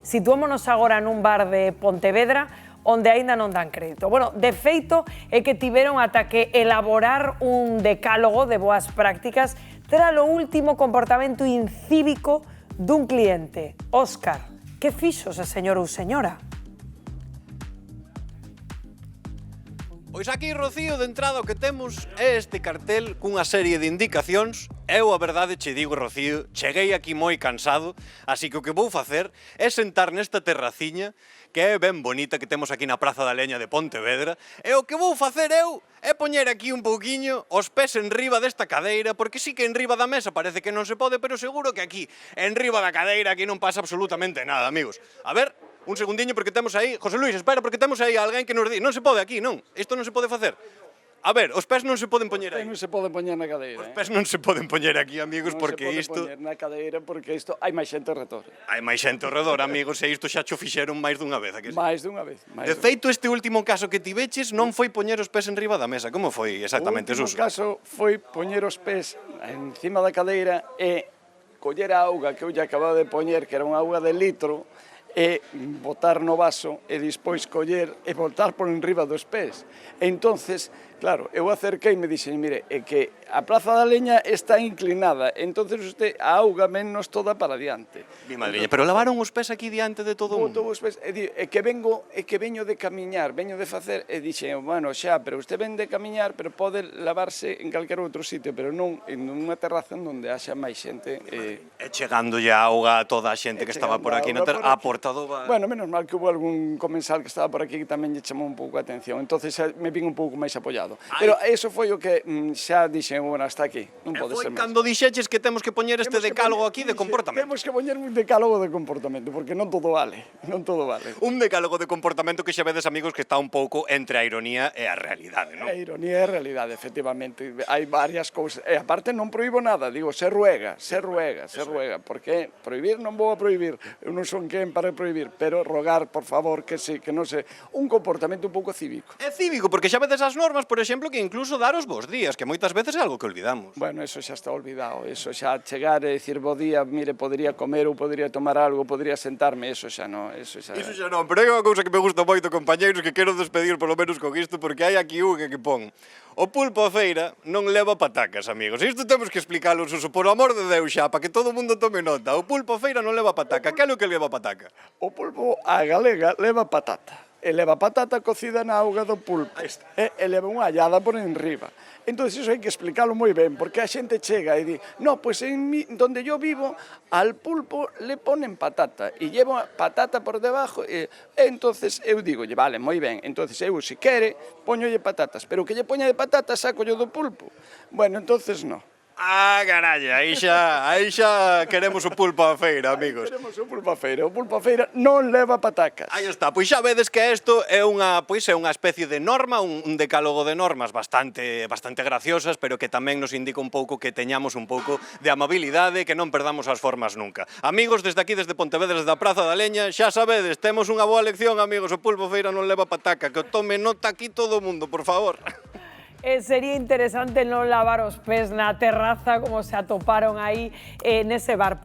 Situámonos agora nun bar de Pontevedra onde aínda non dan crédito. Bueno, de feito é que tiveron ata que elaborar un decálogo de boas prácticas tras o último comportamento incívico dun cliente. Óscar, que fixo ese señor ou señora? Pois aquí, Rocío, de entrada o que temos é este cartel cunha serie de indicacións. Eu, a verdade, che digo, Rocío, cheguei aquí moi cansado, así que o que vou facer é sentar nesta terraciña, que é ben bonita, que temos aquí na Praza da Leña de Pontevedra, e o que vou facer eu é poñer aquí un pouquiño os pés enriba desta cadeira, porque sí que enriba da mesa parece que non se pode, pero seguro que aquí, enriba da cadeira, aquí non pasa absolutamente nada, amigos. A ver, un segundiño, porque temos aí... José Luis, espera, porque temos aí alguén que nos di... Non se pode aquí, non? Isto non se pode facer. A ver, os pés non se poden poñer aí. Non se poden poñer na cadeira. Os pés non se poden poñer aquí, amigos, porque isto... Non se pode poñer na cadeira porque isto hai máis xente ao redor. Hai máis xente ao redor, amigos, e isto xa cho fixeron máis dunha vez, a que sí? Máis dunha vez. De feito, este último caso que tiveches non foi poñer os pés enriba da mesa. Como foi exactamente, Suso? O último caso foi poñer os pés encima da cadeira e coller a auga que eu lle acababa de poñer, que era unha auga de litro, e botar no vaso e despois coller e botar por enriba dos pés. E entonces, claro, eu acerquei e me dixen, mire, é que a Praza da Leña está inclinada, entonces usted a auga menos toda para diante. Mi madriña, pero lavaron os pés aquí diante de todo o mundo? Os pés, é que veño de camiñar, veño de facer, e dixen, bueno, xa, pero usted ven de camiñar, pero pode lavarse en calquer outro sitio, pero non en unha terraza onde haxa máis xente. E chegándolle a auga a toda a xente que estaba por aquí na terraza, a portado va... Bueno, menos mal que hubo algún comensal que estaba por aquí que tamén lle chamou un pouco a atención, entonces me vin un pouco máis apoiado. Pero eso foi o que xa dixen, bueno, hasta aquí, non pode ser máis. Foi cando dixeches que temos que poñer este decálogo aquí de comportamento. Temos que poñer un decálogo de comportamento, porque non todo vale, non todo vale. Un decálogo de comportamento que xa vedes, amigos, que está un pouco entre a ironía e a realidade, non? A ironía e a realidade, efectivamente. Hai varias cousas. E aparte non proíbo nada, digo, se ruega, porque prohibir non vou a prohibir, eu non son quen para prohibir, pero rogar, por favor, que sí, que non se... Un comportamento un pouco cívico. É cívico, porque xa vedes as normas, por exemplo, que incluso dar os bos días, que moitas veces é algo que olvidamos. Bueno, eso xa está olvidado, eso xa chegar e dicir bo día, mire, podería comer ou podería tomar algo, podería sentarme, eso xa non, eso xa... Iso xa non, pero hai unha cousa que me gusta moito, compañeiros, que quero despedir polo menos con isto, porque hai aquí unha que pon: o pulpo a feira non leva patacas, amigos. Isto temos que explicalo, Suso, por amor de Deus xa, para que todo o mundo tome nota. O pulpo a feira non leva pataca. Que é o que leva pataca? O pulpo a galega leva patata. E leva patata cocida na auga do pulpo. E leva unha allada por enriba. Entón, iso hai que explicarlo moi ben, porque a xente chega e di, no, pues donde yo vivo, al pulpo le ponen patata, e lleva patata por debajo, e entonces eu digo, vale, moi ben, entonces eu, se quere, poñolle patatas, pero que lle poña de patatas, saco yo do pulpo. Bueno, entonces no. Ah, caralla, aí xa queremos o pulpo a feira, amigos. Queremos o pulpo a feira non leva patacas. Aí está, pois xa vedes que isto é unha especie de norma, un decálogo de normas bastante graciosas, pero que tamén nos indica un pouco que teñamos un pouco de amabilidade, que non perdamos as formas nunca. Amigos, desde aquí, desde Pontevedra, desde a Praza da Leña, xa sabedes, temos unha boa lección, amigos, o pulpo a feira non leva pataca, que o tome nota aquí todo o mundo, por favor. Sería interesante non lavar os pés na terraza como se atoparon aí nese bar.